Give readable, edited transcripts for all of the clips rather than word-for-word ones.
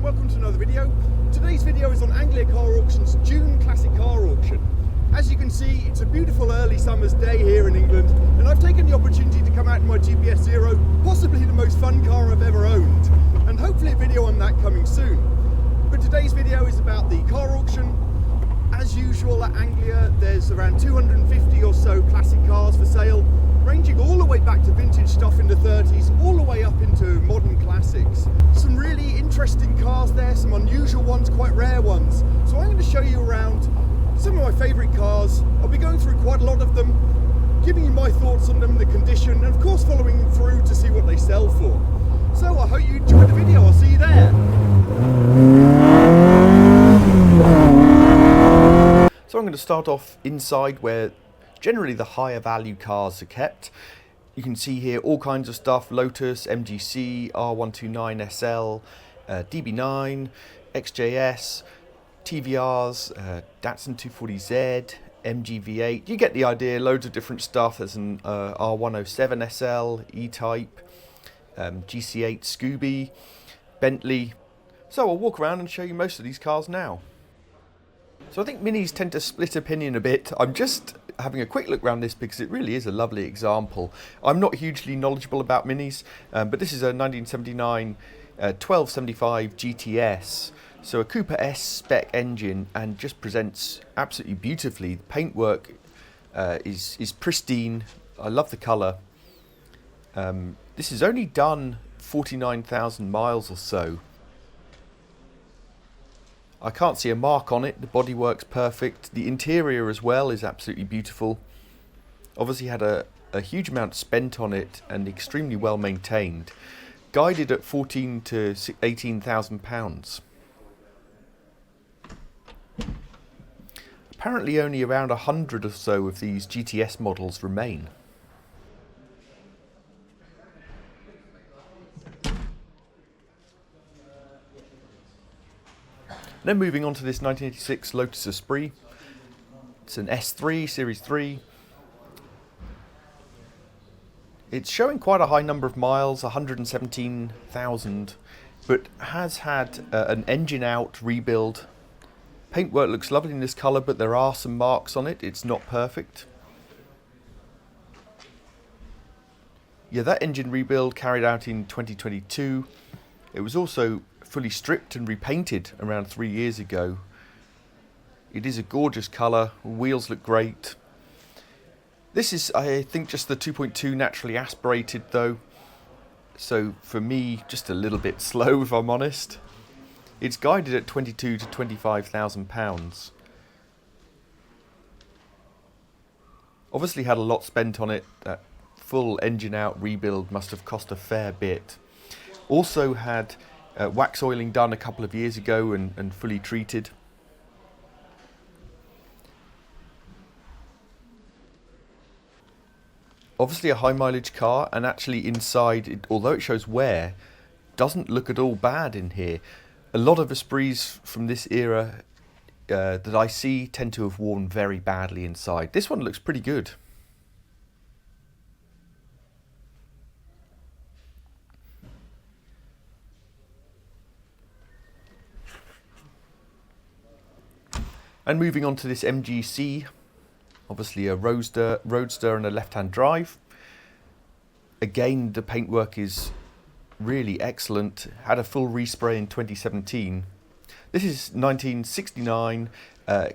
welcome to another video. Today's video is on Anglia Car Auction's June Classic Car Auction. As you can see, it's a beautiful early summer's day here in England, and I've taken the opportunity to come out in my GPS Zero, possibly the most fun car I've ever owned, and hopefully a video on that coming soon. But today's video is about the car auction. As usual at Anglia, there's around 250 or so classic cars for sale, ranging all the way back to vintage stuff in the 30s, all the way up into modern classics. Some really interesting cars there, some unusual ones, quite rare ones. So I'm going to show you around some of my favourite cars. I'll be going through quite a lot of them, giving you my thoughts on them, the condition, and of course following them through to see what they sell for. So I hope you enjoyed the video. I'll see you there. So I'm going to start off inside where generally the higher value cars are kept. You can see here all kinds of stuff: LOTUS, MGC, R129SL, DB9, XJS, TVRs, Datsun 240Z, MGV8. You get the idea, loads of different stuff. There's an R107SL, E-Type, GC8 Scooby, Bentley. So I'll walk around and show you most of these cars now. So I think minis tend to split opinion a bit. I'm just having a quick look around this because it really is a lovely example. I'm not hugely knowledgeable about minis, but this is a 1979 1275 GTS. So a Cooper S spec engine, and just presents absolutely beautifully. The paintwork is pristine. I love the colour. This is only done 49,000 miles or so. I can't see a mark on it. The bodywork's perfect. The interior as well is absolutely beautiful. Obviously had a huge amount spent on it and extremely well maintained. Guided at 14 to 18,000 pounds. Apparently only around 100 or so of these GTS models remain. Then moving on to this 1986 Lotus Esprit. It's an S3, Series 3. It's showing quite a high number of miles, 117,000, but has had an engine out rebuild. Paintwork looks lovely in this colour, but there are some marks on it. It's not perfect. Yeah, that engine rebuild carried out in 2022. It was also fully stripped and repainted around 3 years ago. It is a gorgeous colour, wheels look great. This is, I think, just the 2.2 naturally aspirated though, so for me just a little bit slow if I'm honest. It's guided at 22 to 25,000 pounds. Obviously had a lot spent on it. That full engine out rebuild must have cost a fair bit. Also had wax oiling done a couple of years ago and fully treated. Obviously a high mileage car, and actually inside, although it shows wear, doesn't look at all bad in here. A lot of Esprits from this era that I see tend to have worn very badly inside. This one looks pretty good. And moving on to this MGC, obviously a roadster and a left-hand drive. Again, the paintwork is really excellent. Had a full respray in 2017. This is 1969,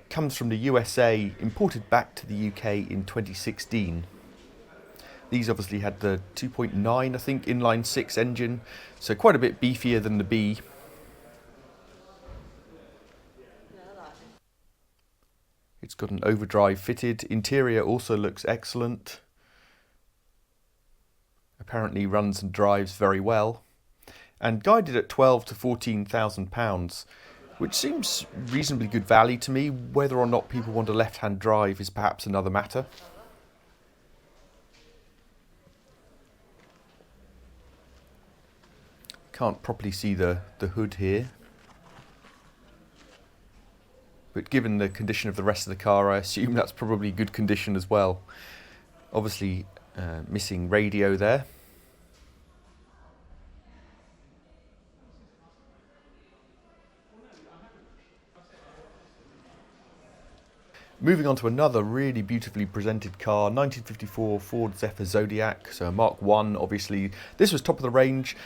comes from the USA, imported back to the UK in 2016. These obviously had the 2.9, I think, inline 6 engine, so quite a bit beefier than the B. It's got an overdrive fitted. Interior also looks excellent. Apparently runs and drives very well. And guided at 12 to 14,000 pounds, which seems reasonably good value to me. Whether or not people want a left-hand drive is perhaps another matter. Can't properly see the hood here. But given the condition of the rest of the car, I assume that's probably good condition as well. Obviously missing radio there. Moving on to another really beautifully presented car, 1954 Ford ZEPHYR Zodiac, so a Mark 1 obviously. This was top of the range.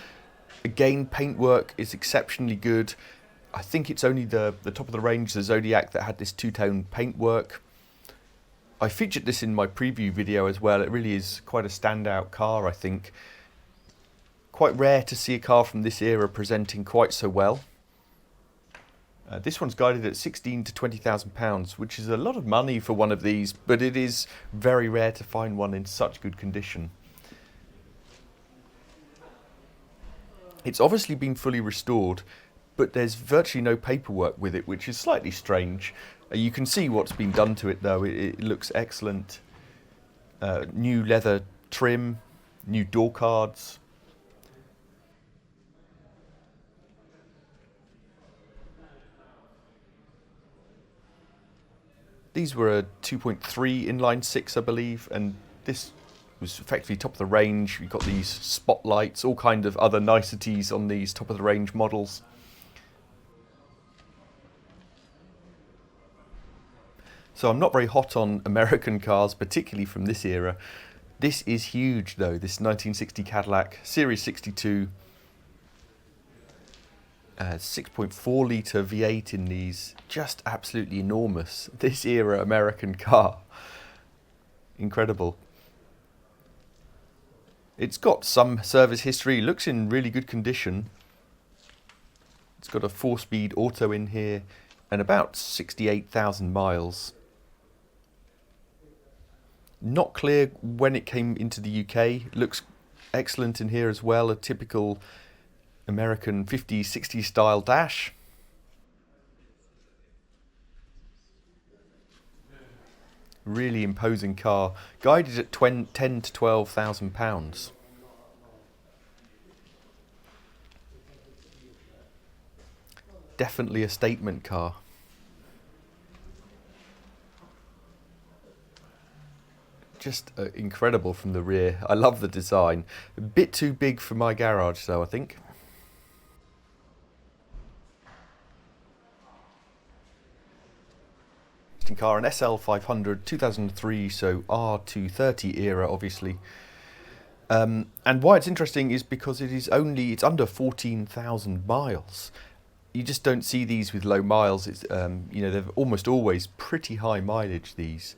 Again, paintwork is exceptionally good. I think it's only the top of the range, the Zodiac, that had this two-tone paintwork. I featured this in my preview video as well. It really is quite a standout car, I think. Quite rare to see a car from this era presenting quite so well. This one's guided at 16 to 20,000 pounds, which is a lot of money for one of these, but it is very rare to find one in such good condition. It's obviously been fully restored, but there's virtually no paperwork with it, which is slightly strange. You can see what's been done to it though. It looks excellent. New leather trim, new door cards. These were a 2.3 inline 6, I believe, and this was effectively top of the range. You've got these spotlights, all kind of other niceties on these top of the range models. So I'm not very hot on American cars, particularly from this era. This is huge though, this 1960 Cadillac, Series 62. 6.4 litre V8 in these, just absolutely enormous. This era American car. Incredible. It's got some service history, looks in really good condition. It's got a 4-speed auto in here and about 68,000 miles. Not clear when it came into the UK. Looks excellent in here as well, a typical American 50s, 60s style dash. Really imposing car, guided at 10 to 12,000 pounds. Definitely a statement car. Just incredible from the rear. I love the design. A bit too big for my garage though, I think. Car, an SL 500, 2003, so R230 era, obviously. And why it's interesting is because it's under 14,000 miles. You just don't see these with low miles. It's you know, they're almost always pretty high mileage, these.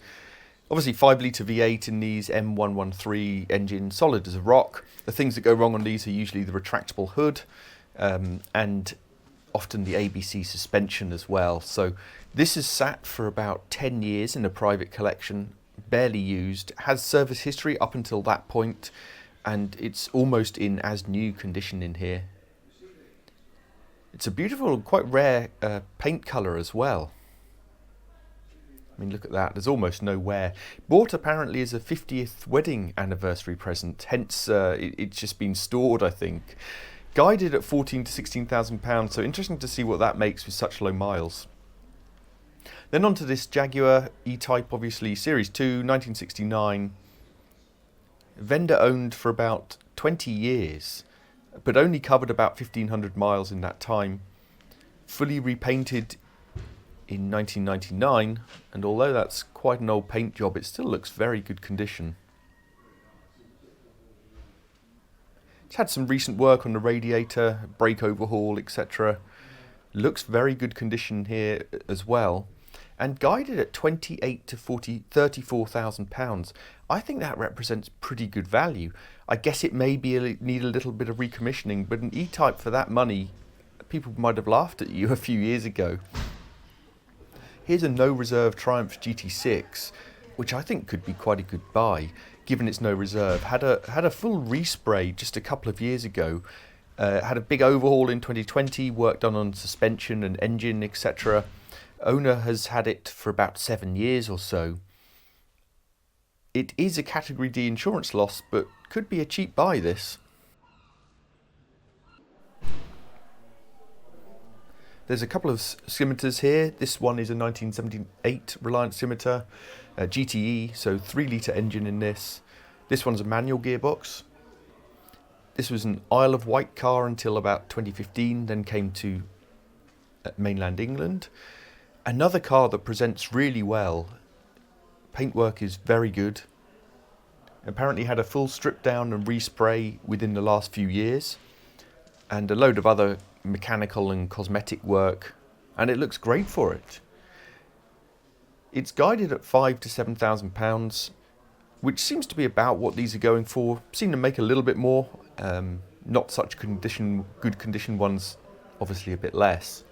Obviously 5 litre V8 in these, M113 engine, solid as a rock. The things that go wrong on these are usually the retractable hood and often the ABC suspension as well. So this has sat for about 10 years in a private collection, barely used, has service history up until that point, and it's almost in as new condition in here. It's a beautiful, quite rare paint colour as well. I mean, look at that, there's almost no wear. Bought apparently as a 50th wedding anniversary present, hence it's just been stored, I think. Guided at 14 to 16,000 pounds, so interesting to see what that makes with such low miles. Then onto this Jaguar E-Type, obviously, Series 2, 1969. Vendor owned for about 20 years, but only covered about 1,500 miles in that time. Fully repainted in 1999, and although that's quite an old paint job, it still looks very good condition. It's had some recent work on the radiator, brake overhaul, etc. Looks very good condition here as well, and guided at 28 to 34,000 pounds. I think that represents pretty good value. I guess it may need a little bit of recommissioning, but an E-Type for that money, people might have laughed at you a few years ago. Here's a no reserve Triumph GT6, which I think could be quite a good buy, given it's no reserve. Had a full respray just a couple of years ago. Had a big overhaul in 2020, work done on suspension and engine, etc. Owner has had it for about 7 years or so. It is a Category D insurance loss, but could be a cheap buy, this. There's a couple of scimitars here. This one is a 1978 Reliant scimitar, GTE, so 3 litre engine in this. This one's a manual gearbox. This was an Isle of Wight car until about 2015, then came to mainland England. Another car that presents really well, paintwork is very good. Apparently had a full strip down and respray within the last few years, and a load of other mechanical and cosmetic work, and it looks great for it. It's guided at £5,000 to £7,000, which seems to be about what these are going for. Seem to make a little bit more, not such good condition ones, obviously a bit less.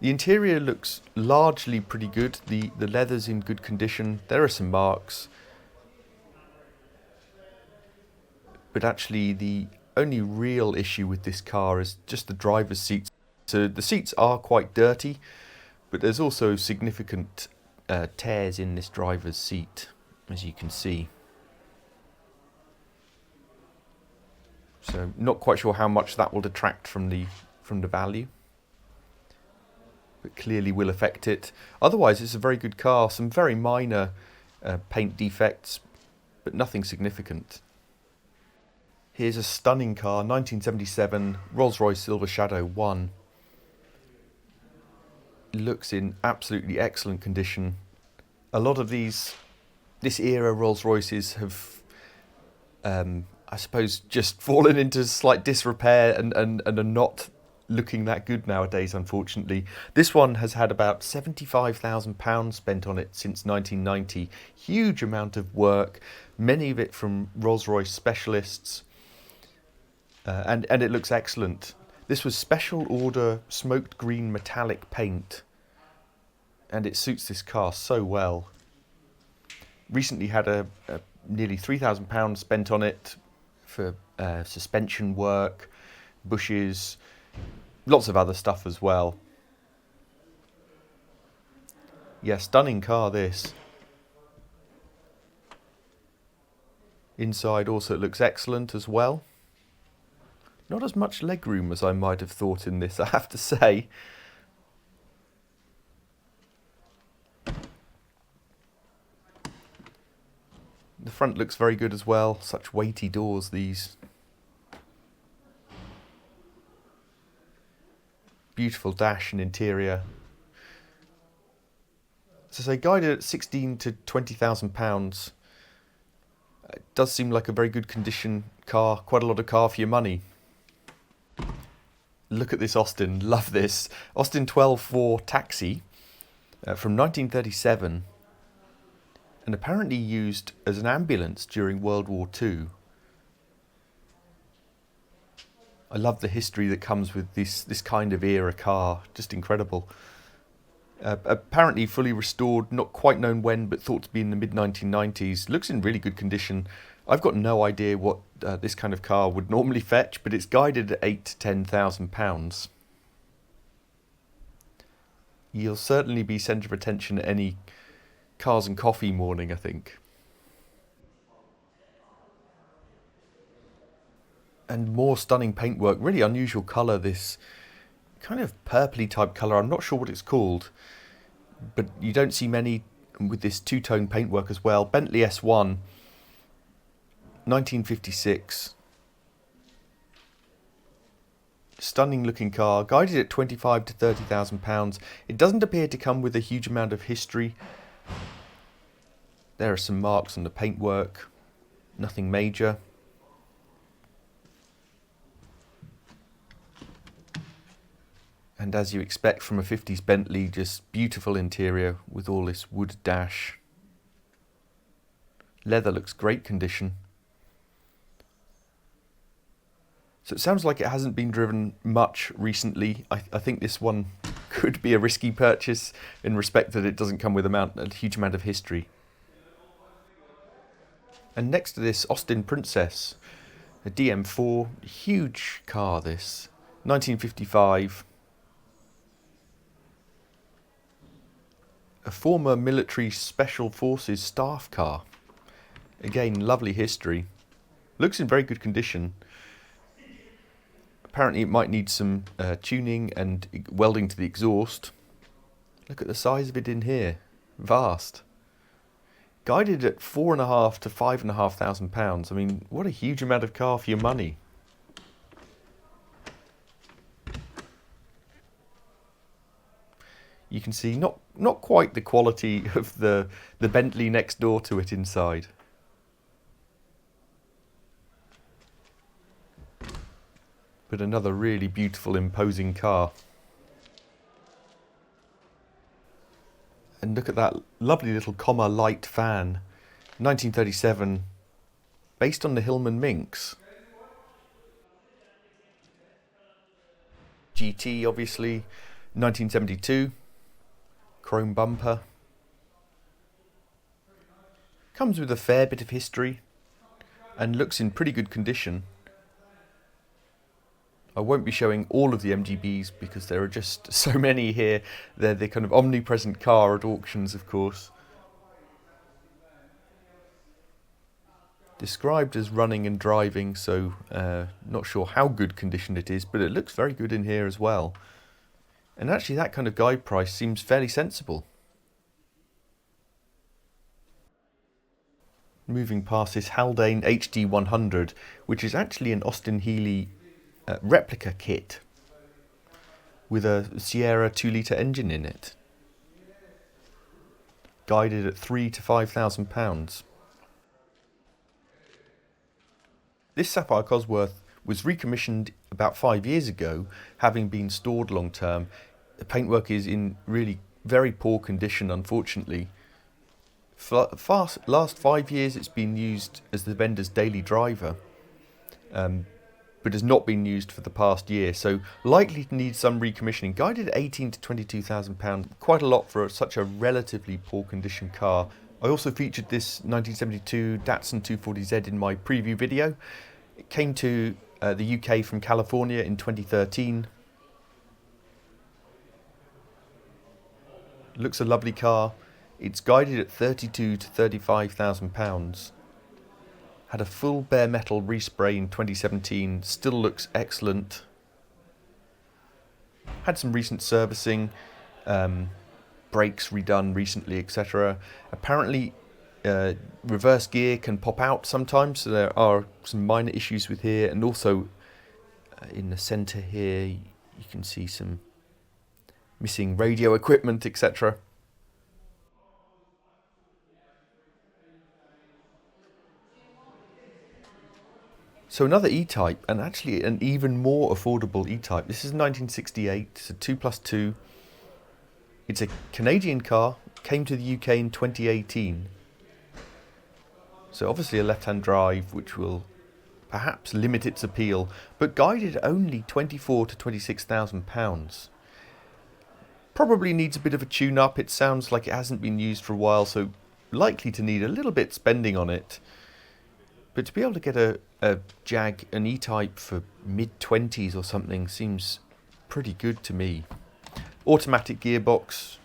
The interior looks largely pretty good. The leather's in good condition. There are some marks, but actually the only real issue with this car is just the driver's seats. So the seats are quite dirty, but there's also significant tears in this driver's seat, as you can see. So not quite sure how much that will detract from the value, but clearly will affect it. Otherwise, it's a very good car. Some very minor paint defects, but nothing significant. Here's a stunning car, 1977 Rolls-Royce Silver Shadow 1. Looks in absolutely excellent condition. A lot of this era Rolls-Royces have, I suppose, just fallen into slight disrepair and are not looking that good nowadays, unfortunately. This one has had about £75,000 spent on it since 1990. Huge amount of work, many of it from Rolls-Royce specialists, and it looks excellent. This was special order smoked green metallic paint, and it suits this car so well. Recently had a nearly £3,000 spent on it for suspension work, bushes, lots of other stuff as well. Yeah, stunning car this. Inside also looks excellent as well. Not as much legroom as I might have thought in this, I have to say. The front looks very good as well. Such weighty doors, these. Beautiful dash and interior. So say guided at £16,000 to £20,000. It does seem like a very good condition car. Quite a lot of car for your money. Look at this Austin. Love this. Austin 12-4 Taxi from 1937. And apparently used as an ambulance during World War II. I love the history that comes with this kind of era car, just incredible. Apparently fully restored, not quite known when, but thought to be in the mid-1990s. Looks in really good condition. I've got no idea what this kind of car would normally fetch, but it's guided at £8,000 to £10,000. You'll certainly be centre of attention at any Cars and Coffee morning, I think. And more stunning paintwork, really unusual colour, this kind of purpley type colour. I'm not sure what it's called, but you don't see many with this two-tone paintwork as well. Bentley S1, 1956. Stunning looking car, guided at £25,000 to £30,000. It doesn't appear to come with a huge amount of history. There are some marks on the paintwork, nothing major. And as you expect from a 50s Bentley, just beautiful interior with all this wood dash. Leather looks great condition. So it sounds like it hasn't been driven much recently. I think this one could be a risky purchase in respect that it doesn't come with a huge amount of history. And next to this, Austin Princess, a DM4, huge car this, 1955. A former military special forces staff car. Again, lovely history. Looks in very good condition. Apparently it might need some tuning and welding to the exhaust. Look at the size of it in here. Vast. Guided at £4,500 to £5,500. I mean, what a huge amount of car for your money. You can see not quite the quality of the Bentley next door to it inside. But another really beautiful, imposing car. And look at that lovely little comma light fan. 1937, based on the Hillman Minx. GT, obviously. 1972. Chrome bumper. Comes with a fair bit of history and looks in pretty good condition. I won't be showing all of the MGBs because there are just so many here. They're the kind of omnipresent car at auctions, of course. Described as running and driving, so not sure how good condition it is, but it looks very good in here as well. And actually that kind of guide price seems fairly sensible. Moving past this Haldane HD 100, which is actually an Austin Healey replica kit with a Sierra 2-litre engine in it. Guided at £3,000 to £5,000. This Sapphire Cosworth was recommissioned about 5 years ago, having been stored long term. The paintwork is in really very poor condition, unfortunately. For last 5 years it's been used as the vendor's daily driver, but has not been used for the past year, so likely to need some recommissioning. Guided at £18,000 to £22,000, quite a lot for such a relatively poor condition car. I also featured this 1972 Datsun 240Z in my preview video. It came to the UK from California in 2013. Looks a lovely car. It's guided at £32,000 to £35,000. Had a full bare metal respray in 2017. Still looks excellent. Had some recent servicing. Brakes redone recently, etc. Apparently reverse gear can pop out sometimes, so there are some minor issues with here, and also in the centre here you can see some missing radio equipment, etc. So another E-Type, and actually an even more affordable E-Type. This is 1968, it's a 2+2. It's a Canadian car, came to the UK in 2018. So obviously a left-hand drive, which will perhaps limit its appeal, but guided only £24,000 to £26,000. Probably needs a bit of a tune-up. It sounds like it hasn't been used for a while, so likely to need a little bit spending on it. But to be able to get a Jag, an E-Type for mid-20s or something seems pretty good to me. Automatic gearbox,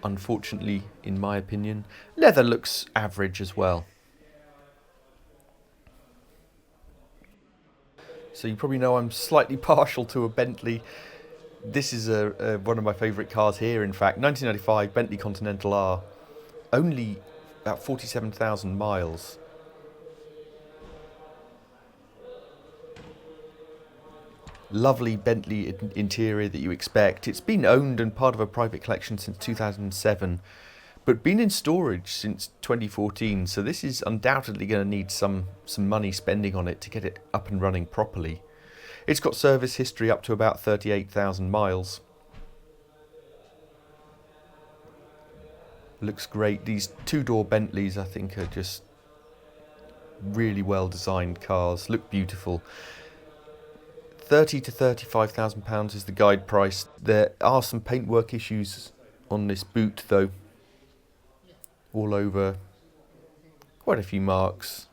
unfortunately, in my opinion. Leather looks average as well. So you probably know I'm slightly partial to a Bentley. This is one of my favourite cars here, in fact. 1995 Bentley Continental R. Only about 47,000 miles. Lovely Bentley interior that you expect. It's been owned and part of a private collection since 2007, but been in storage since 2014, so this is undoubtedly going to need some money spending on it to get it up and running properly. It's got service history up to about 38,000 miles. Looks great. These two-door Bentleys, I think, are just really well designed cars. Look beautiful. £30,000 to £35,000 is the guide price. There are some paintwork issues on this boot though. All over. Quite a few marks.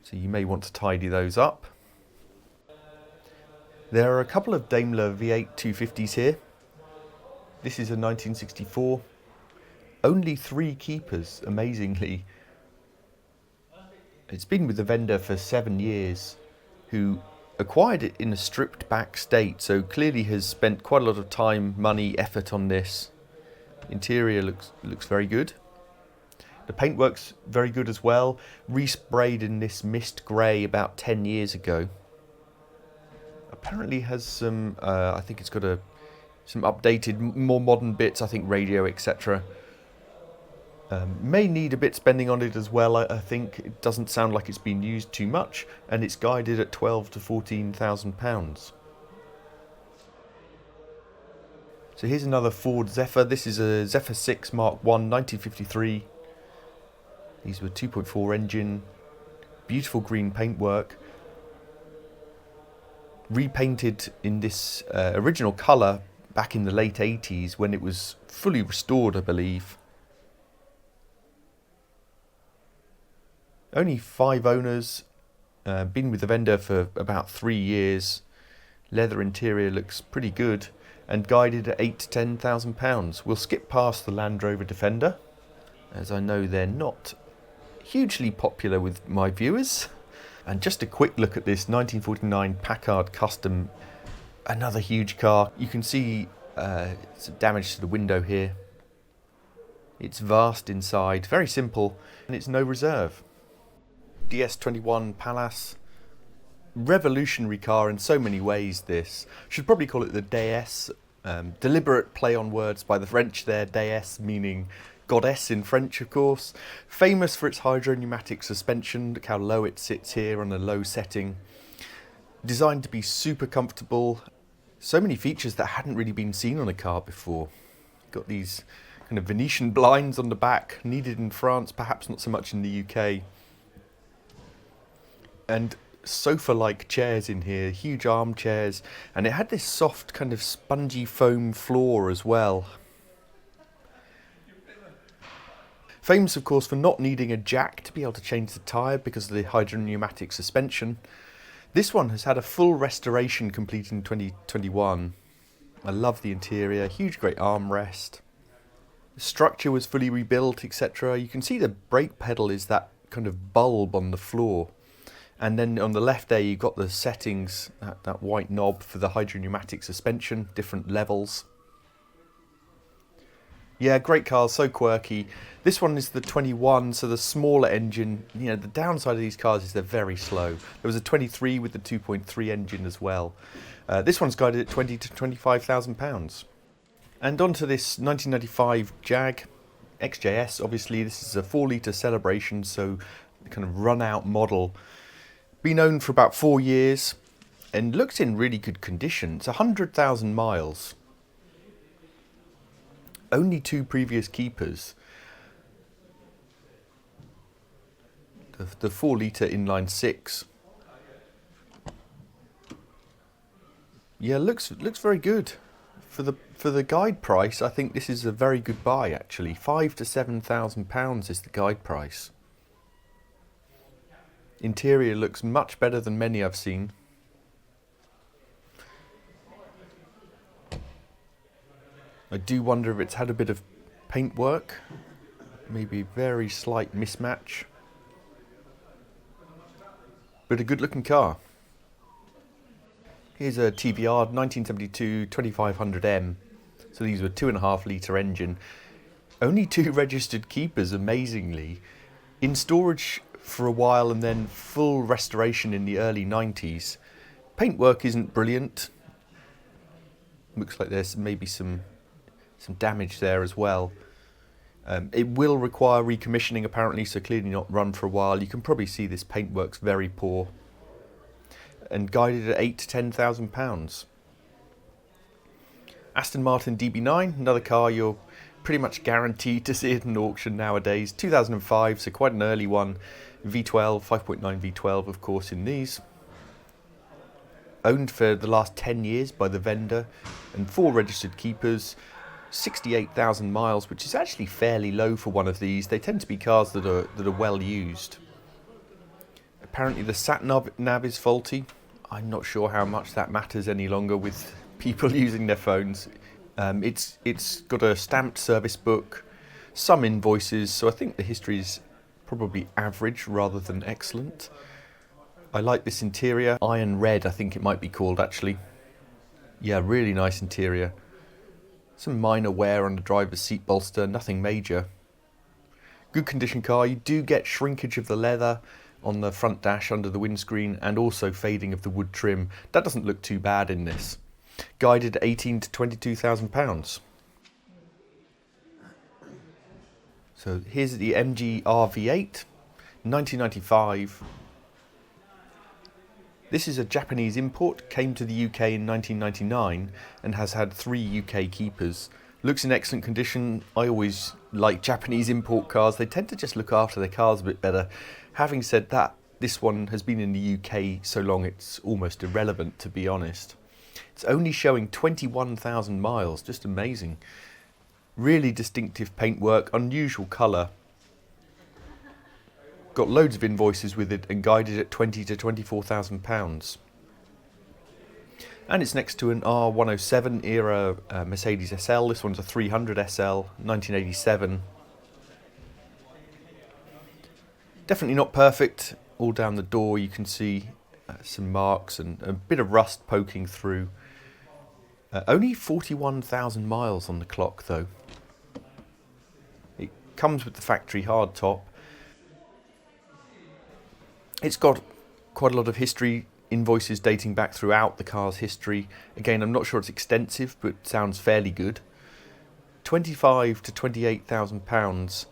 So you may want to tidy those up. There are a couple of Daimler V8 250s here. This is a 1964. Only 3 keepers, amazingly. It's been with the vendor for 7 years, who acquired it in a stripped back state, so clearly has spent quite a lot of time, money, effort on this. Interior looks very good. The paintwork's very good as well. Resprayed in this mist grey about 10 years ago. Apparently has some, I think it's got a Some updated, more modern bits, I think radio, etc. May need a bit spending on it as well, I think. It doesn't sound like it's been used too much, and it's guided at £12,000 to £14,000. So here's another Ford Zephyr. This is a Zephyr 6 Mark 1, 1953. These were 2.4 engine, beautiful green paintwork. Repainted in this original colour back in the late 80s when it was fully restored, I believe. Only 5 owners, been with the vendor for about 3 years. Leather interior looks pretty good and guided at £8,000 to £10,000. We'll skip past the Land Rover Defender, as I know they're not hugely popular with my viewers. And just a quick look at this 1949 Packard Custom, another huge car. You can see some damage to the window here. It's vast inside, very simple, and it's no reserve. DS21 Pallas, revolutionary car in so many ways. This should probably call it the DS. Deliberate play on words by the French there, déesse meaning goddess in French, of course. Famous for its hydro-pneumatic suspension. Look how low it sits here on a low setting. Designed to be super comfortable. So many features that hadn't really been seen on a car before. Got these kind of Venetian blinds on the back, needed in France, perhaps not so much in the UK. And sofa-like chairs in here, huge armchairs, and it had this soft kind of spongy foam floor as well. Famous, of course, for not needing a jack to be able to change the tyre because of the hydro-pneumatic suspension. This one has had a full restoration completed in 2021. I love the interior, huge great armrest. The structure was fully rebuilt, etc. You can see the brake pedal is that kind of bulb on the floor. And then on the left there you've got the settings, that white knob for the hydro-pneumatic suspension, different levels. Yeah, great car, so quirky. This one is the 21, so the smaller engine. You know, the downside of these cars is they're very slow. There was a 23 with the 2.3 engine as well. This one's guided at £20,000 to £25,000. And onto this 1995 Jag XJS. Obviously, this is a 4-litre celebration, so kind of run-out model. Been owned for about 4 years and looks in really good condition. It's 100,000 miles. Only 2 previous keepers. The 4-litre inline 6. Yeah, looks very good. For the guide price, I think this is a very good buy actually. £5,000 to £7,000 is the guide price. Interior looks much better than many I've seen. I do wonder if it's had a bit of paint work, maybe very slight mismatch. But a good looking car. Here's a TVR 1972 2500M. So these were 2.5 litre engine. Only 2 registered keepers, amazingly. In storage for a while and then full restoration in the early 90s. Paintwork isn't brilliant. Looks like there's maybe some damage there as well. It will require recommissioning apparently, so clearly not run for a while. You can probably see this paintwork's very poor. And guided at £8,000 to £10,000. Aston Martin DB9, another car you're pretty much guaranteed to see at an auction nowadays. 2005, so quite an early one. V12, 5.9 V12 of course in these. Owned for the last 10 years by the vendor and 4 registered keepers. 68,000 miles, which is actually fairly low for one of these. They tend to be cars that are well used. Apparently the sat nav is faulty. I'm not sure how much that matters any longer with people using their phones. It's got a stamped service book, some invoices, so I think the history is probably average rather than excellent. I like this interior. Iron red, I think it might be called actually. Yeah, really nice interior. Some minor wear on the driver's seat bolster, nothing major. Good condition car. You do get shrinkage of the leather on the front dash under the windscreen and also fading of the wood trim. That doesn't look too bad in this. guided at 18 to 22,000 pounds. So here's the MG RV8, 1995. This is a Japanese import, came to the UK in 1999 and has had 3 UK keepers. Looks in excellent condition. I always like Japanese import cars. They tend to just look after their cars a bit better. Having said that, this one has been in the UK so long it's almost irrelevant, to be honest. It's only showing 21,000 miles, just amazing. Really distinctive paintwork, unusual colour. Got loads of invoices with it and guided at 20 to 24,000 pounds. And it's next to an R107 era Mercedes SL. This one's a 300 SL, 1987. Definitely not perfect. All down the door you can see some marks and a bit of rust poking through. Only 41,000 miles on the clock though. It comes with the factory hardtop. It's got quite a lot of history, invoices dating back throughout the car's history. Again, I'm not sure it's extensive, but it sounds fairly good. 25 to 28,000 pounds.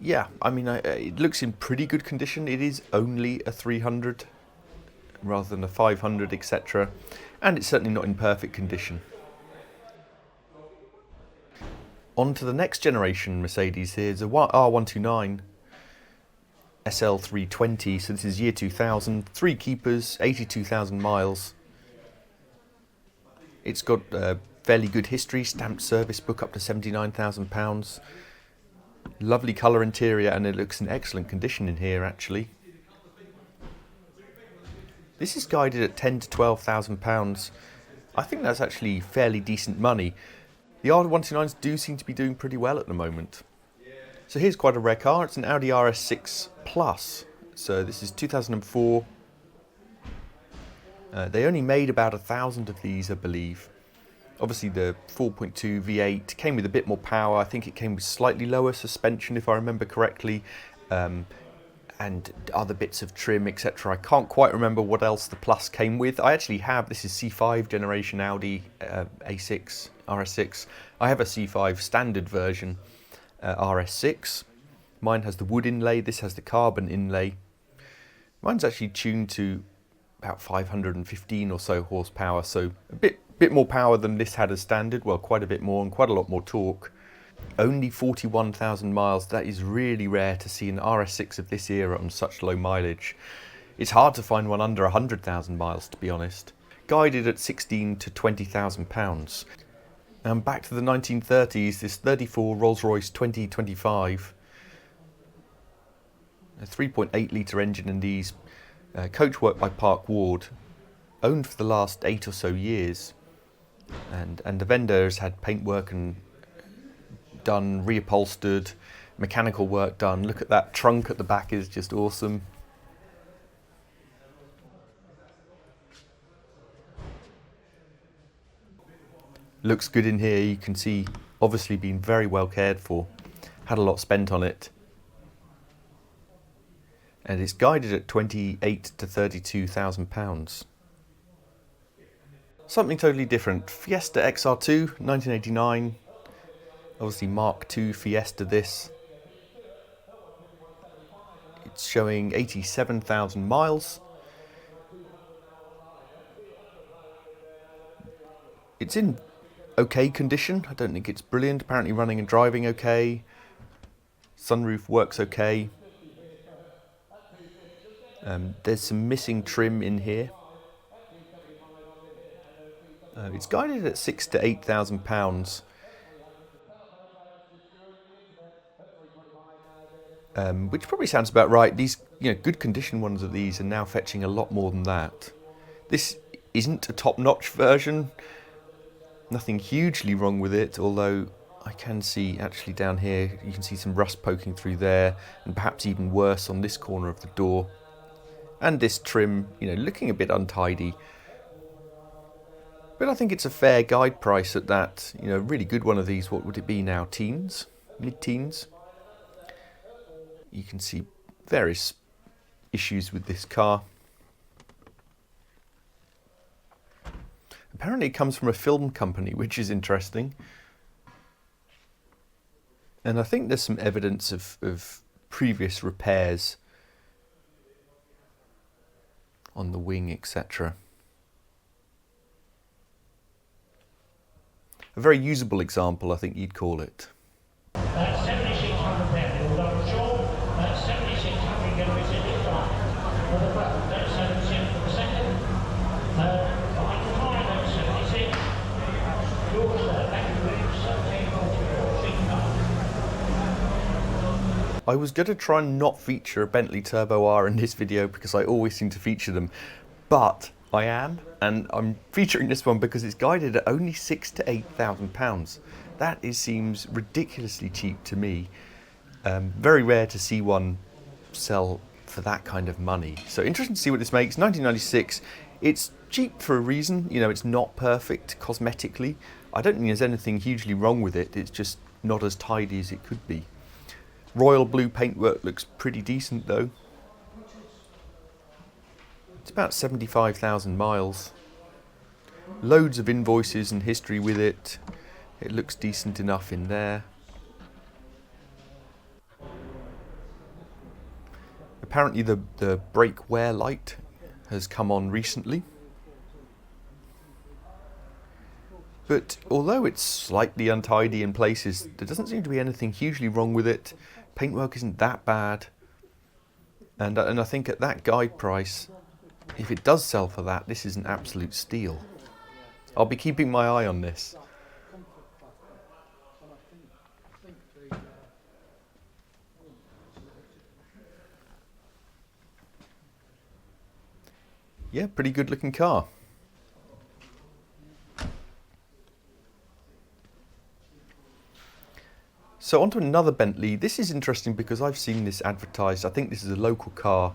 Yeah, I mean, it looks in pretty good condition. It is only a 300 rather than a 500, etc. And it's certainly not in perfect condition. On to the next generation Mercedes. Here's a R129 SL320, so this is year 2000, 3 keepers, 82,000 miles. It's got fairly good history, stamped service book up to £79,000. Lovely colour interior, and it looks in excellent condition in here actually. This is guided at 10 to 12,000 pounds. I think that's actually fairly decent money. The R129s do seem to be doing pretty well at the moment. So here's quite a rare car. It's an Audi RS6 Plus. So this is 2004. They only made about 1,000 of these, I believe. Obviously the 4.2 V8 came with a bit more power. I think it came with slightly lower suspension, if I remember correctly, and other bits of trim, etc. I can't quite remember what else the Plus came with. I actually have, this is C5 generation Audi A6 RS6. I have a C5 standard version. RS6. Mine has the wood inlay, this has the carbon inlay. Mine's actually tuned to about 515 or so horsepower, so a bit more power than this had as standard. Well, quite a bit more and quite a lot more torque. Only 41,000 miles. That is really rare to see an RS6 of this era on such low mileage. It's hard to find one under 100,000 miles, to be honest. Guided at 16 to 20,000 pounds. And back to the 1930s, this 34 Rolls-Royce 2025, a 3.8 litre engine in these, coachwork by Park Ward, owned for the last 8 or so years, and the vendor has had paintwork and done, reupholstered, mechanical work done. Look at that trunk at the back, is just awesome. Looks good in here. You can see obviously been very well cared for, had a lot spent on it, and it's guided at 28 to 32,000 pounds. Something totally different. Fiesta XR2 1989, obviously Mark II Fiesta. This, it's showing 87,000 miles. It's in okay condition. I don't think it's brilliant. Apparently running and driving okay. Sunroof works okay. There's some missing trim in here. It's guided at 6,000 to 8,000 pounds. Which probably sounds about right. These, good condition ones of these are now fetching a lot more than that. This isn't a top-notch version. Nothing hugely wrong with it, although I can see actually down here, you can see some rust poking through there, and perhaps even worse on this corner of the door. And this trim, looking a bit untidy. But I think it's a fair guide price at that. Really good one of these. What would it be now? Teens? Mid-teens? You can see various issues with this car. Apparently it comes from a film company, which is interesting. And I think there's some evidence of previous repairs on the wing, etc. A very usable example, I think you'd call it. That's 7,600 pounds, although sure, that's 7,600 going to be for the front. That's 7,600 for the second. I can find that 76. Yours, back to the 1744. I was going to try and not feature a Bentley Turbo R in this video because I always seem to feature them, but I am, and I'm featuring this one because it's guided at only £6,000 to £8,000. That seems ridiculously cheap to me. Very rare to see one sell for that kind of money. So interesting to see what this makes. 1996. It's cheap for a reason. You know, it's not perfect cosmetically. I don't think there's anything hugely wrong with it. It's just not as tidy as it could be. Royal blue paintwork looks pretty decent though. It's about 75,000 miles. Loads of invoices and history with it. It looks decent enough in there. Apparently the brake wear light has come on recently. But although it's slightly untidy in places, there doesn't seem to be anything hugely wrong with it. Paintwork isn't that bad. And I think at that guide price, if it does sell for that, this is an absolute steal. I'll be keeping my eye on this. Yeah, pretty good looking car. So on to another Bentley. This is interesting because I've seen this advertised. I think this is a local car.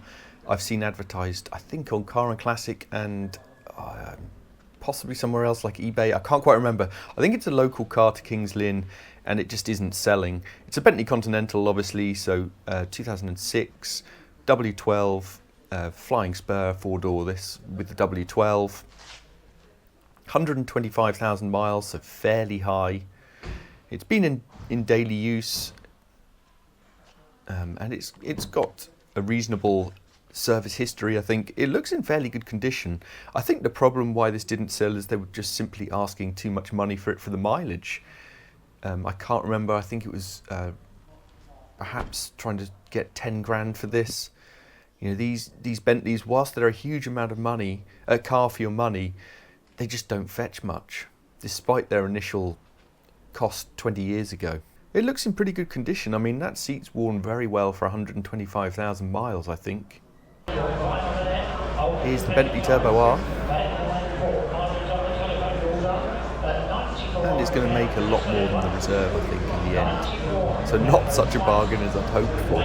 I've seen advertised, I think, on Car and Classic and possibly somewhere else like eBay. I can't quite remember. I think it's a local car to King's Lynn and it just isn't selling. It's a Bentley Continental, obviously, so 2006, W12, flying spur, 4-door this with the W12. 125,000 miles, so fairly high. It's been in daily use, and it's got a reasonable service history. I think it looks in fairly good condition. I think the problem why this didn't sell is they were just simply asking too much money for it for the mileage. I can't remember. I think it was perhaps trying to get 10 grand for this. You know, these Bentleys, whilst they're a huge amount of money, a car for your money, they just don't fetch much, despite their initial cost 20 years ago. It looks in pretty good condition. I mean, that seat's worn very well for 125,000 miles, I think. Here's the Bentley Turbo R. And it's going to make a lot more than the Reserve, I think, in the end. So not such a bargain as I'd hoped for.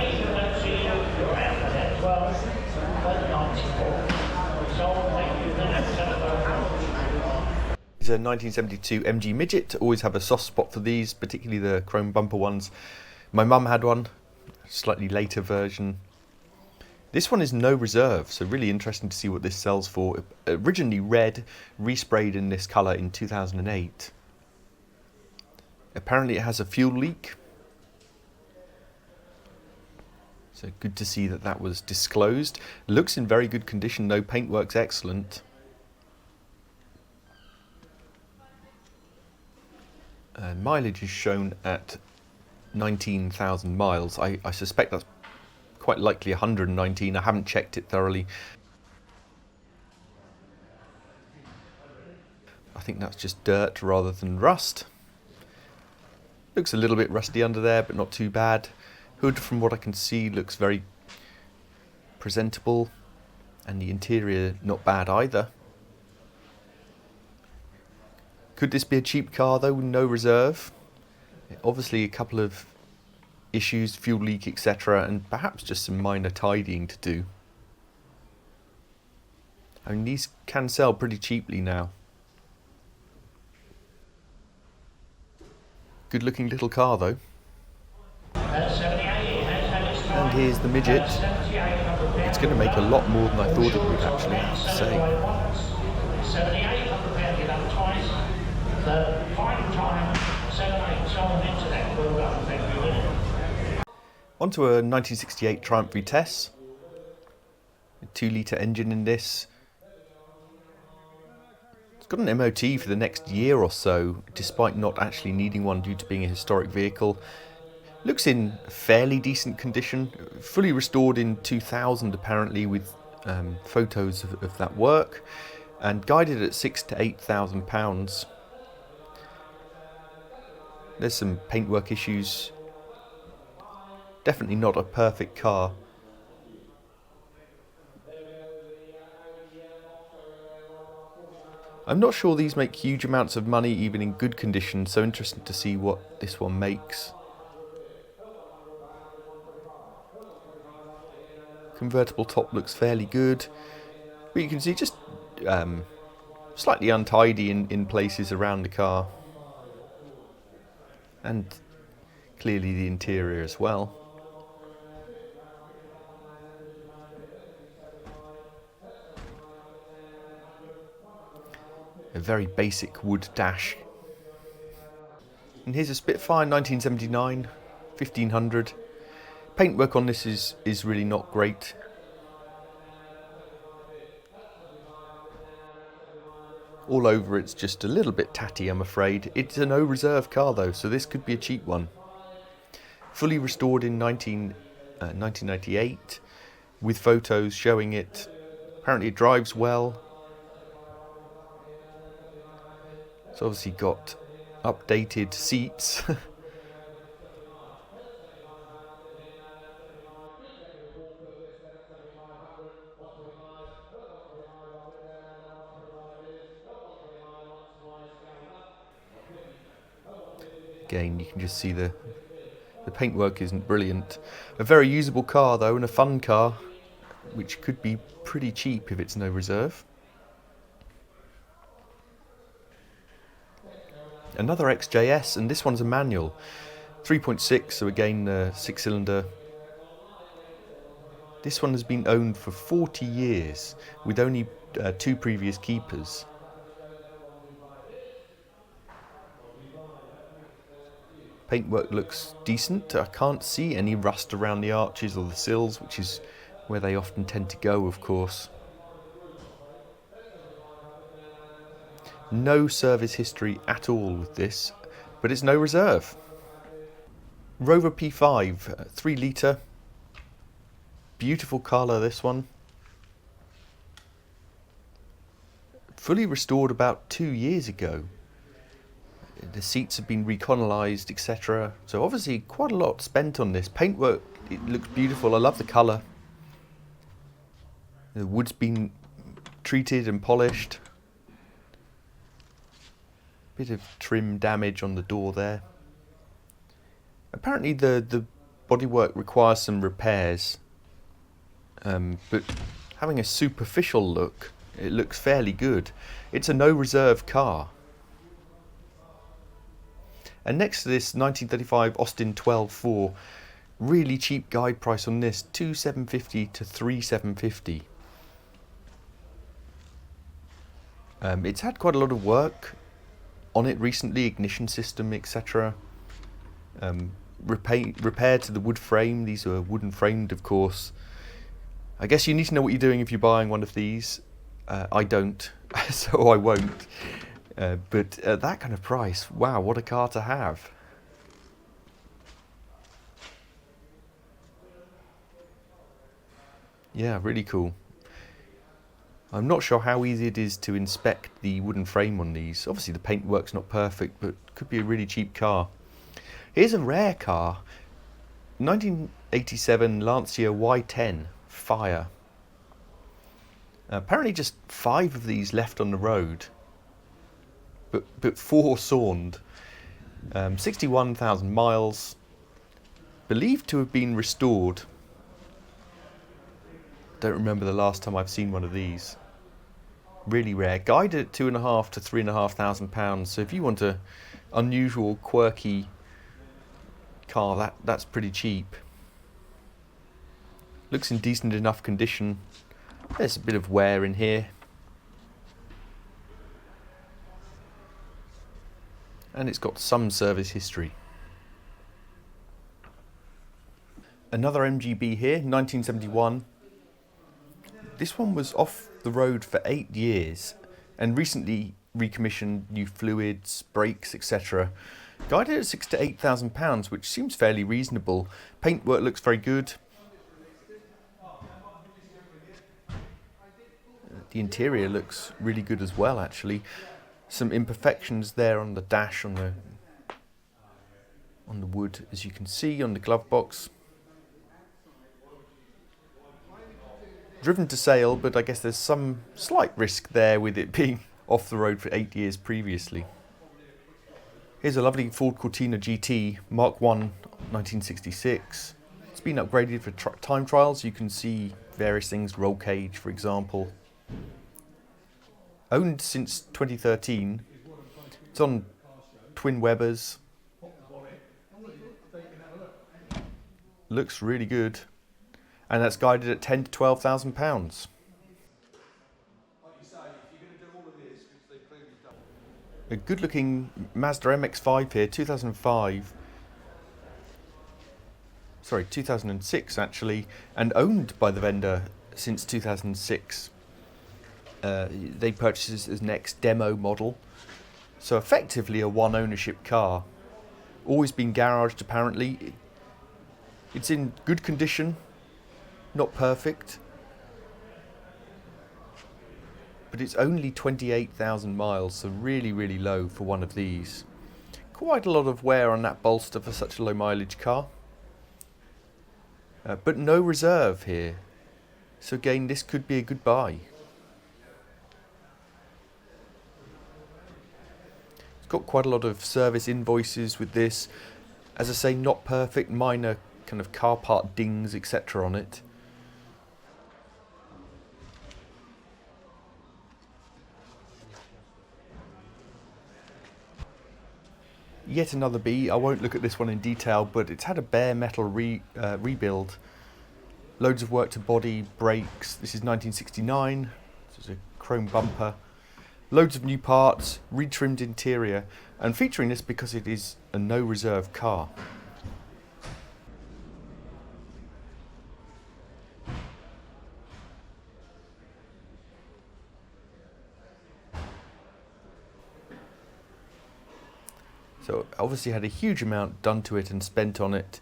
It's a 1972 MG Midget. Always have a soft spot for these, particularly the chrome bumper ones. My mum had one, slightly later version. This one is no Reserve, so really interesting to see what this sells for. Originally red, resprayed in this colour in 2008. Apparently it has a fuel leak. So good to see that that was disclosed. Looks in very good condition though, paintwork's excellent. Mileage is shown at 19,000 miles. I suspect that's quite likely 119. I haven't checked it thoroughly. I think that's just dirt rather than rust. Looks a little bit rusty under there, but not too bad. Hood, from what I can see, looks very presentable, and the interior not bad either. Could this be a cheap car though, with no Reserve? Obviously a couple of issues, fuel leak, etc., and perhaps just some minor tidying to do. I mean, these can sell pretty cheaply now. Good looking little car though. And here's the Midget. It's going to make a lot more than I thought it would, actually, I have to say. The final time, 7-8, so on the internet. Well done, thank you, Lynn. Onto a 1968 Triumph Vitesse. A 2-litre engine in this. It's got an MOT for the next year or so, despite not actually needing one due to being a historic vehicle. Looks in fairly decent condition, fully restored in 2000 apparently, with photos of that work, and guided at £6,000 to £8,000. There's some paintwork issues. Definitely not a perfect car. I'm not sure these make huge amounts of money even in good condition, so interesting to see what this one makes. Convertible top looks fairly good, but you can see just slightly untidy in places around the car, and clearly the interior as well. A very basic wood dash. And here's a Spitfire 1979, 1500. Paintwork on this is really not great. All over it's just a little bit tatty, I'm afraid. It's a no reserve car though, so this could be a cheap one. Fully restored in 1998, with photos showing it. Apparently it drives well. It's obviously got updated seats. Again, you can just see the paintwork isn't brilliant. A very usable car though, and a fun car, which could be pretty cheap if it's no reserve. Another XJS, and this one's a manual. 3.6, so again 6-cylinder. This one has been owned for 40 years, with only 2 previous keepers. Paintwork looks decent. I can't see any rust around the arches or the sills, which is where they often tend to go, of course. No service history at all with this, but it's no reserve. Rover P5, 3-litre. Beautiful colour, this one. Fully restored about 2 years ago. The seats have been reconalised, etc. So obviously quite a lot spent on this. Paintwork, it looks beautiful. I love the colour. The wood's been treated and polished. Bit of trim damage on the door there. Apparently the bodywork requires some repairs, but having a superficial look, it looks fairly good. It's a no reserve car. And next to this 1935 Austin 12.4, really cheap guide price on this, $2,750 to $3,750. It's had quite a lot of work on it recently, ignition system, etc. Repair to the wood frame. These are wooden framed, of course. I guess you need to know what you're doing if you're buying one of these. I don't, so I won't. But at that kind of price, wow, what a car to have. Yeah, really cool. I'm not sure how easy it is to inspect the wooden frame on these. Obviously the paintwork's not perfect, but could be a really cheap car. Here's a rare car. 1987 Lancia Y10 Fire. Apparently just 5 of these left on the road, but 4 sawned. 61,000 miles. Believed to have been restored. Don't remember the last time I've seen one of these. Really rare. Guided at £2,500 to £3,500. So if you want a unusual, quirky car, that's pretty cheap. Looks in decent enough condition. There's a bit of wear in here. and it's got some service history. Another MGB here, 1971. This one was off the road for 8 years and recently recommissioned new fluids, brakes, etc. Guided at £6,000 to £8,000, which seems fairly reasonable. Paintwork looks very good. The interior looks really good as well, actually. Some imperfections there on the dash, on the wood, as you can see, on the glove box. Driven to sale, but I guess there's some slight risk there with it being off the road for 8 years previously. Here's a lovely Ford Cortina GT Mark I 1966. It's been upgraded for time trials. You can see various things, roll cage for example. Owned since 2013. It's on twin Webers. Looks really good. And that's guided at £10,000 to £12,000. A good looking Mazda MX-5 here, 2006 actually, and owned by the vendor since 2006. They purchased this as next demo model, so effectively a one ownership car. Always been garaged apparently. It's in good condition, not perfect, but it's only 28,000 miles, so really, really low for one of these. Quite a lot of wear on that bolster for such a low mileage car. But no reserve here, so again this could be a good buy. It's got quite a lot of service invoices with this. As I say, not perfect, minor kind of car part dings, etc. on it. Yet another B. I won't look at this one in detail, but it's had a bare metal rebuild. Loads of work to body, brakes. This is 1969. This is a chrome bumper. Loads of new parts, retrimmed interior, and featuring this because it is a no reserve car. So obviously had a huge amount done to it and spent on it.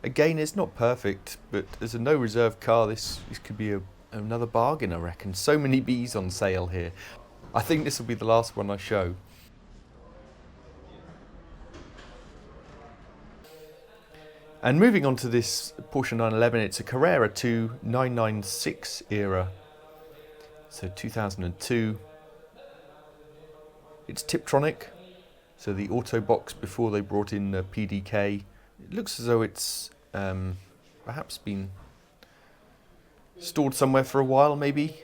Again, it's not perfect, but as a no reserve car, this could be another bargain, I reckon. So many Bs on sale here. I think this will be the last one I show. And moving on to this Porsche 911, it's a Carrera 2 996 era. So 2002. It's Tiptronic, so the auto box before they brought in the PDK. It looks as though it's perhaps been stored somewhere for a while, maybe.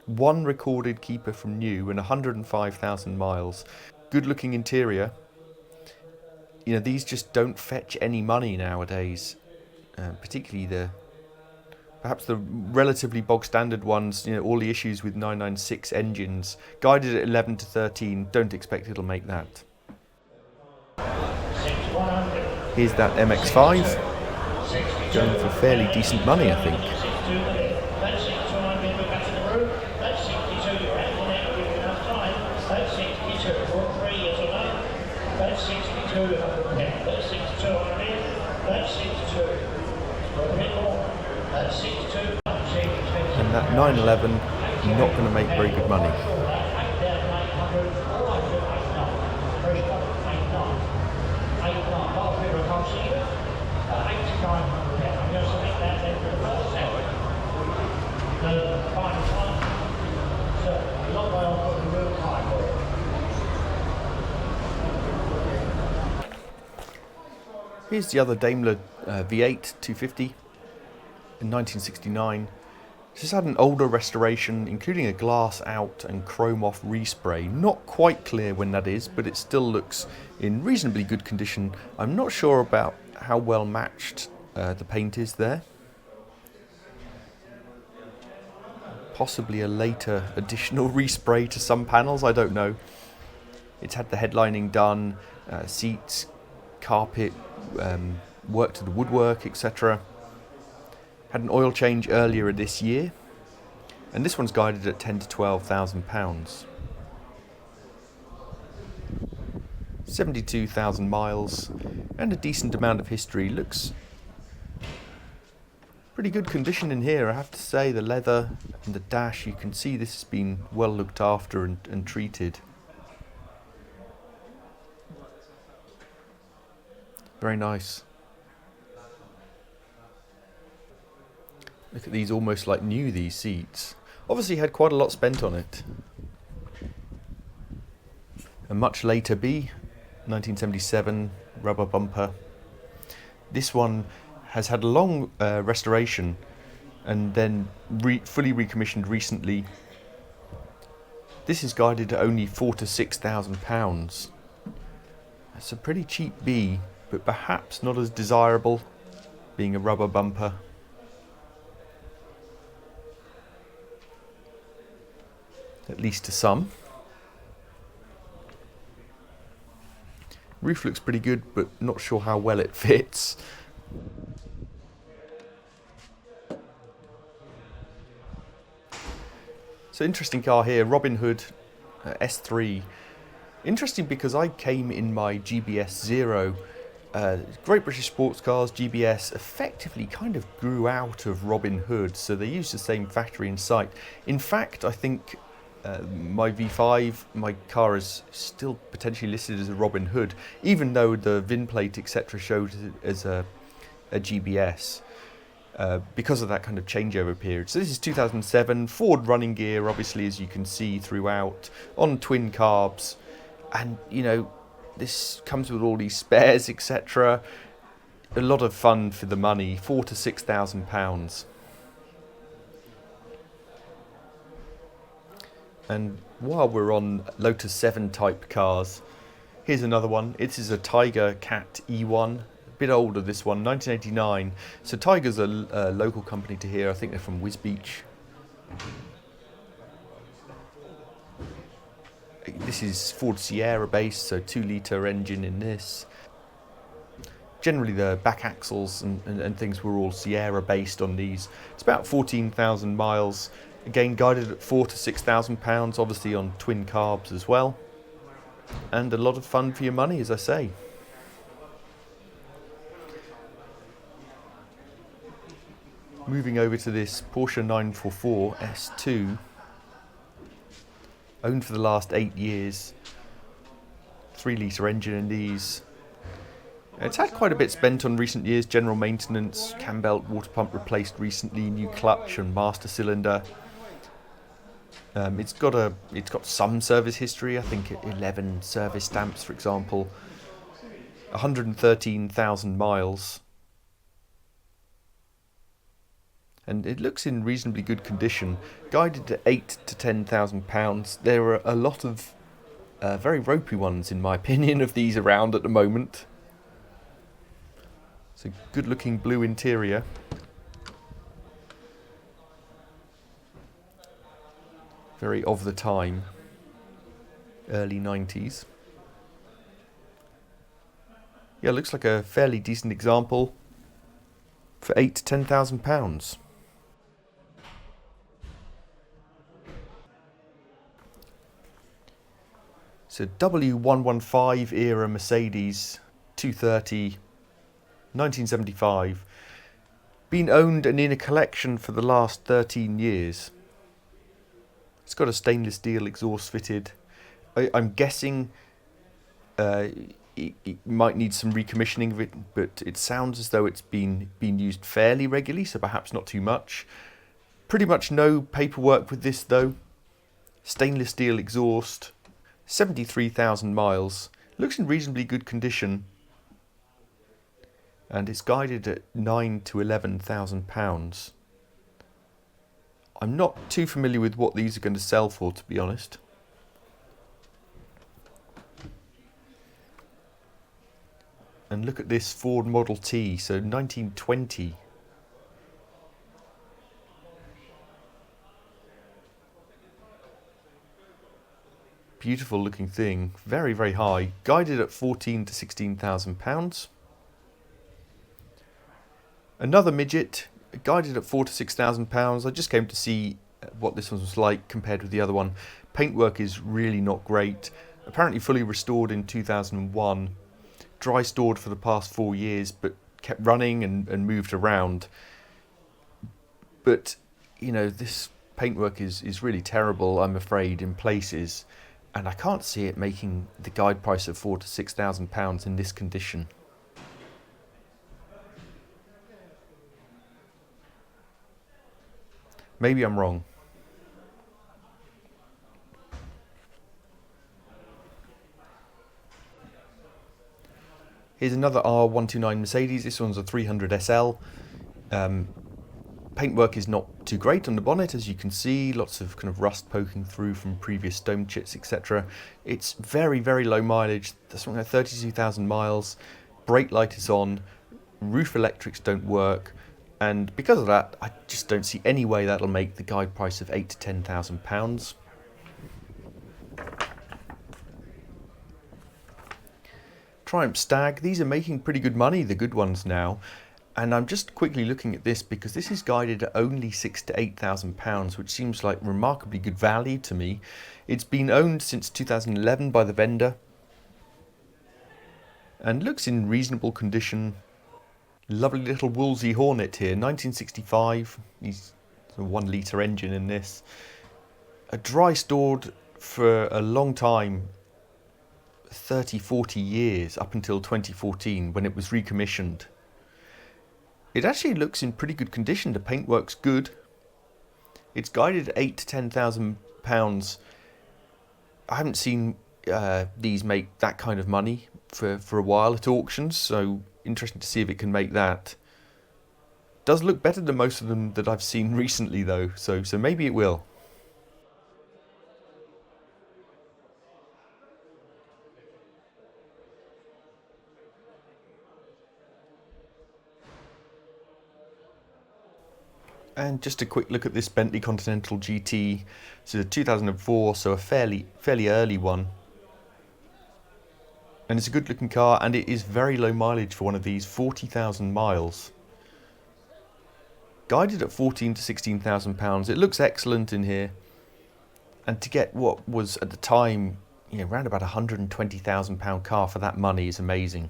One recorded keeper from new and 105,000 miles. Good looking interior. You know, these just don't fetch any money nowadays, particularly perhaps the relatively bog standard ones. You know, all the issues with 996 engines. Guided at 11 to 13, don't expect it'll make that. Here's that MX-5, going for fairly decent money, I think. And that 911, not going to make very good money. Here's the other Daimler V8 250 in 1969. This has had an older restoration, including a glass out and chrome off respray. Not quite clear when that is, but it still looks in reasonably good condition. I'm not sure about how well matched the paint is there. possibly a later additional respray to some panels, I don't know. It's had the headlining done, seats, carpet, work to the woodwork, etc. Had an oil change earlier this year, and this one's guided at £10,000 to £12,000. 72,000 miles and a decent amount of history. Looks pretty good condition in here, I have to say. The leather and the dash, you can see this has been well looked after and treated. Very nice. Look at these, almost like new, these seats. Obviously had quite a lot spent on it. A much later B, 1977, rubber bumper. This one has had a long restoration and then fully recommissioned recently. This is guided at only £4,000 to £6,000. That's a pretty cheap B, but perhaps not as desirable, being a rubber bumper. At least to some. Roof looks pretty good, but not sure how well it fits. So interesting car here, Robin Hood S3. Interesting because I came in my GBS 0. Great British Sports Cars, GBS, effectively kind of grew out of Robin Hood, so they used the same factory and site. In fact, I think my V5, my car is still potentially listed as a Robin Hood, even though the VIN plate, etc., showed it as a GBS, because of that kind of changeover period. So this is 2007, Ford running gear, obviously, as you can see throughout, on twin carbs, and you know, this comes with all these spares, etc. A lot of fun for the money, £4,000 to £6,000. And while we're on Lotus 7 type cars, here's another one. It is a Tiger Cat E1, a bit older this one, 1989. So Tiger's a local company to here. I think they're from Wisbech. This is Ford Sierra based, so 2-litre engine in this. Generally the back axles and things were all Sierra based on these. It's about 14,000 miles. Again, guided at £4,000 to £6,000, obviously on twin carbs as well. And a lot of fun for your money, as I say. Moving over to this Porsche 944 S2. Owned for the last 8 years. 3-litre engine in these. It's had quite a bit spent on recent years. General maintenance, cam belt, water pump replaced recently, new clutch and master cylinder. It's got some service history, I think 11 service stamps, for example. 113,000 miles. And it looks in reasonably good condition. Guided at £8,000 to £10,000. There are a lot of very ropey ones, in my opinion, of these around at the moment. It's a good looking blue interior. Very of the time, early 90s. Yeah, looks like a fairly decent example for £8,000 to £10,000. So W115 era Mercedes 230, 1975. Been owned and in a collection for the last 13 years. It's got a stainless steel exhaust fitted. I'm guessing it might need some recommissioning of it, but it sounds as though it's been used fairly regularly, so perhaps not too much. Pretty much no paperwork with this though. Stainless steel exhaust, 73,000 miles. Looks in reasonably good condition. And it's guided at £9,000 to £11,000. I'm not too familiar with what these are going to sell for, to be honest. And look at this Ford Model T, so 1920. beautiful looking thing, very, very high, guided at 14 to 16,000 pounds. Another midget, guided at 4 to 6,000 pounds. I just came to see what this one was like compared with the other one. Paintwork is really not great. Apparently fully restored in 2001. Dry stored for the past 4 years, but kept running and moved around. But, you know, this paintwork is really terrible, I'm afraid, in places. And I can't see it making the guide price of 4 to 6,000 pounds in this condition. Maybe I'm wrong. Here's another R129 Mercedes. This one's a 300 SL. Paintwork is not too great on the bonnet, as you can see. Lots of kind of rust poking through from previous stone chips, etc. It's very, very low mileage. That's something like 32,000 miles. Brake light is on. Roof electrics don't work. And because of that, I just don't see any way that'll make the guide price of 8 to 10,000 pounds. Triumph Stag, these are making pretty good money, the good ones now. And I'm just quickly looking at this because this is guided at only 6 to 8,000 pounds, which seems like remarkably good value to me. It's been owned since 2011 by the vendor and looks in reasonable condition. Lovely little Woolsey Hornet here, 1965. He's a 1 litre engine in this. A dry stored for a long time, 30, 40 years, up until 2014 when it was recommissioned. It actually looks in pretty good condition. The paintwork's good. It's guided at 8 to 10,000 pounds. I haven't seen these make that kind of money for a while at auctions, so interesting to see if it can make that. Does look better than most of them that I've seen recently though, so maybe it will. And just a quick look at this Bentley Continental GT. This is a 2004, so a fairly early one. And it's a good looking car, and it is very low mileage for one of these, 40,000 miles. Guided at 14 to 16,000 pounds. It looks excellent in here. And to get what was at the time, you know, around about £120,000 car for that money is amazing.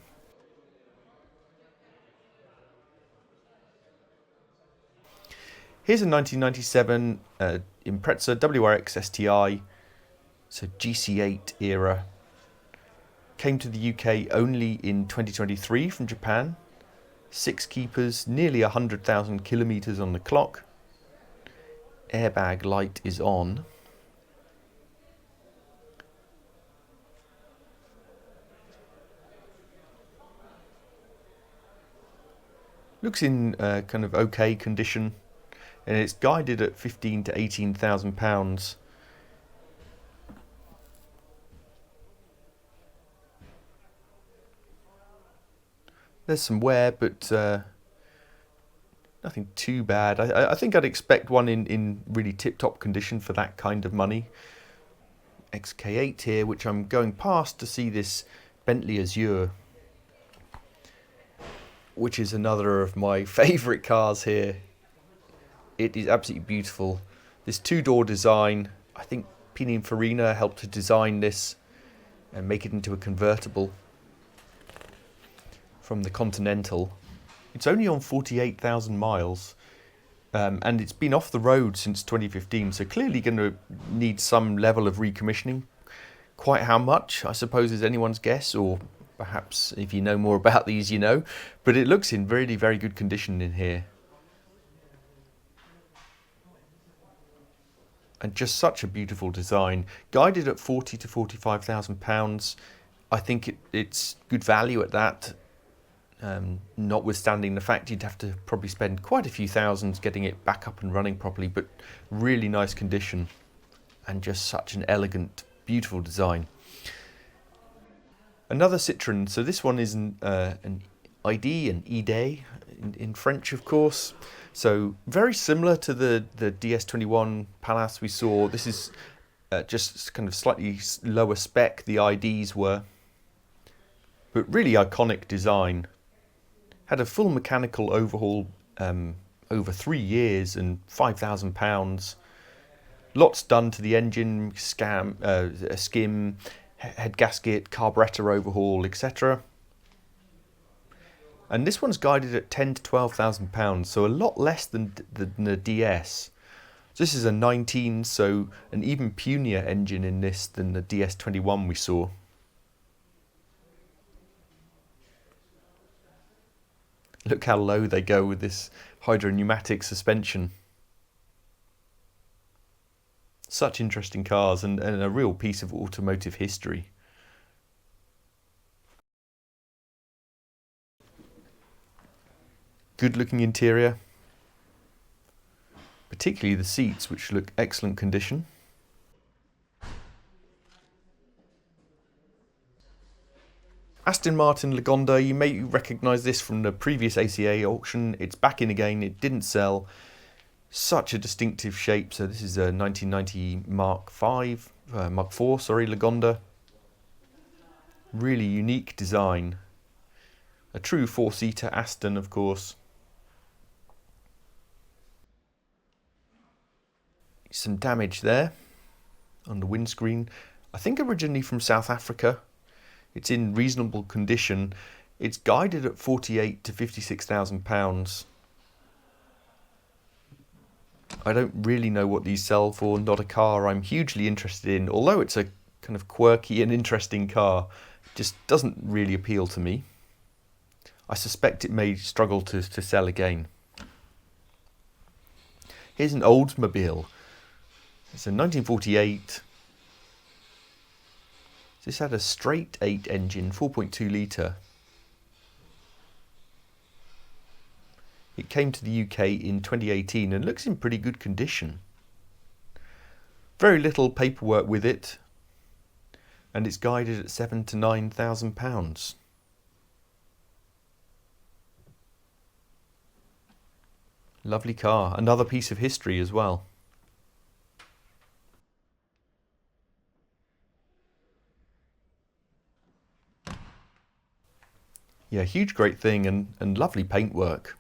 Here's a 1997 Impreza WRX STI, so GC8 era. Came to the UK only in 2023 from Japan. 6 keepers, nearly 100,000 kilometres on the clock. Airbag light is on. Looks in kind of okay condition, and it's guided at 15 to 18,000 pounds. There's some wear, but nothing too bad. I think I'd expect one in really tip-top condition for that kind of money. XK8 here, which I'm going past to see this Bentley Azure, which is another of my favourite cars here. It is absolutely beautiful. This 2-door design, I think Pininfarina helped to design this and make it into a convertible from the Continental. It's only on 48,000 miles, and it's been off the road since 2015, so clearly going to need some level of recommissioning. Quite how much, I suppose, is anyone's guess, or perhaps if you know more about these, you know. But it looks in really very good condition in here. And just such a beautiful design. Guided at 40 to 45,000 pounds. I think it's good value at that. Notwithstanding the fact you'd have to probably spend quite a few thousands getting it back up and running properly, but really nice condition and just such an elegant, beautiful design. Another Citroen, so this one is an ID, an IDE in French, of course. So very similar to the DS21 Pallas we saw. This is just kind of slightly lower spec the IDs were, but really iconic design. Had a full mechanical overhaul over 3 years and £5,000. Lots done to the engine, skim, head gasket, carburettor overhaul, etc. And this one's guided at £10,000 to £12,000, so a lot less than the DS. This is a 19, so an even punier engine in this than the DS21 we saw. Look how low they go with this hydropneumatic suspension. Such interesting cars and a real piece of automotive history. Good looking interior, particularly the seats, which look excellent condition. Aston Martin Lagonda, you may recognise this from the previous ACA auction. It's back in again, it didn't sell. Such a distinctive shape. So this is a 1990 Mark IV Lagonda. Really unique design. A true four-seater Aston, of course. Some damage there on the windscreen. I think originally from South Africa. It's in reasonable condition. It's guided at £48,000 to £56,000. I don't really know what these sell for. Not a car I'm hugely interested in. Although it's a kind of quirky and interesting car, it just doesn't really appeal to me. I suspect it may struggle to sell again. Here's an Oldsmobile. It's a 1948. This had a straight 8 engine, 4.2 litre. It came to the UK in 2018 and looks in pretty good condition. Very little paperwork with it, and it's guided at £7,000 to £9,000. Lovely car, another piece of history as well. Yeah, huge great thing and lovely paintwork.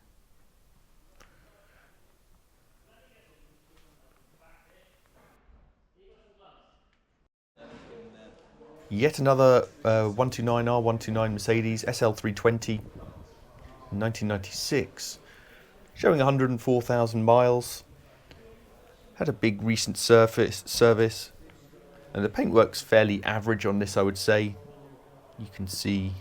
Yet another 129R129 Mercedes SL320 1996, showing 104,000 miles. Had a big recent service, and the paintwork's fairly average on this, I would say. You can see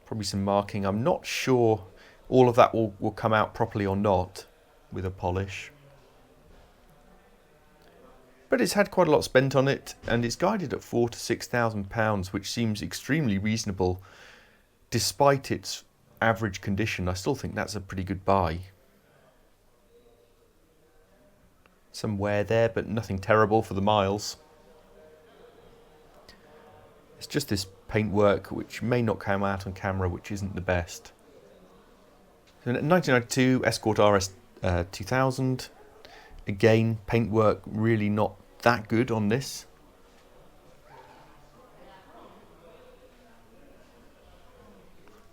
probably some marking. I'm not sure all of that will come out properly or not with a polish. But it's had quite a lot spent on it, and it's guided at £4,000 to £6,000, which seems extremely reasonable. Despite its average condition, I still think that's a pretty good buy. Some wear there, but nothing terrible for the miles. It's just this paintwork which may not come out on camera, which isn't the best. So 1992 Escort RS 2000. Again, paintwork really not that good on this.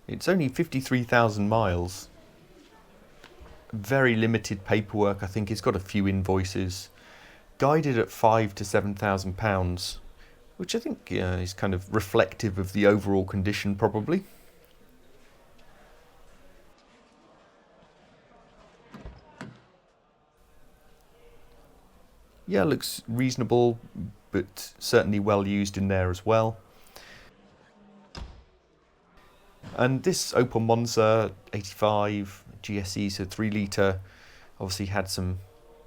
It's only 53,000 miles. Very limited paperwork. I think it's got a few invoices. Guided at £5,000 to £7,000, which I think is kind of reflective of the overall condition, probably. Yeah, looks reasonable, but certainly well used in there as well. And this Opel Monza 85 GSE, so 3 litre, obviously had some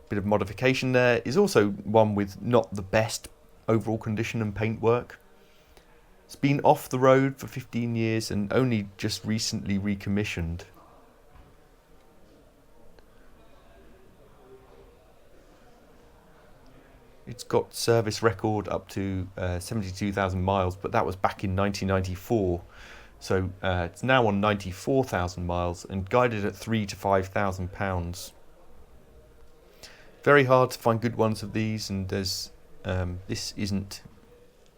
bit of modification there. Is also one with not the best overall condition and paintwork. It's been off the road for 15 years and only just recently recommissioned. It's got service record up to 72,000 miles, but that was back in 1994. So it's now on 94,000 miles and guided at £3,000 to £5,000. Very hard to find good ones of these, and there's This isn't,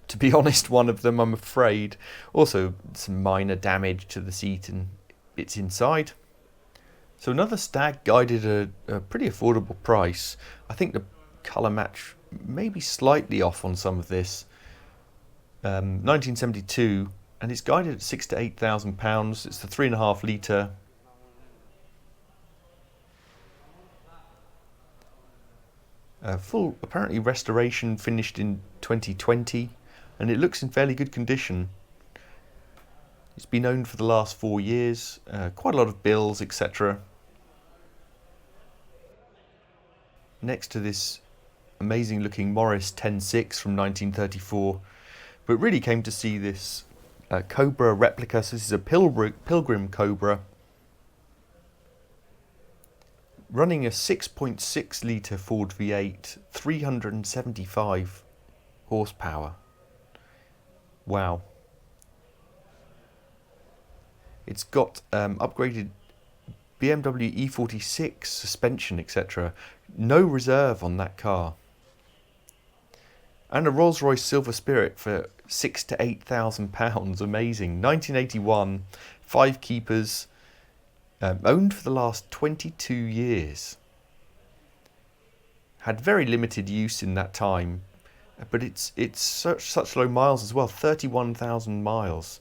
to be honest, one of them, I'm afraid. Also, some minor damage to the seat and bits inside. So another Stag guided a pretty affordable price. I think the colour match may be slightly off on some of this. 1972, and it's guided at £6,000 to £8,000. It's the 3.5 litre. Full, apparently, restoration finished in 2020, and it looks in fairly good condition. It's been owned for the last 4 years, quite a lot of bills, etc. Next to this amazing looking Morris 10.6 from 1934, but really came to see this Cobra replica. So this is a Pilgrim Cobra, running a 6.6 litre Ford V8, 375 horsepower. Wow. It's got upgraded BMW E46 suspension, etc. No reserve on that car. And a Rolls-Royce Silver Spirit for £6,000 to £8,000. Amazing. 1981, 5 keepers, owned for the last 22 years. Had very limited use in that time, but it's such low miles as well. 31,000 miles.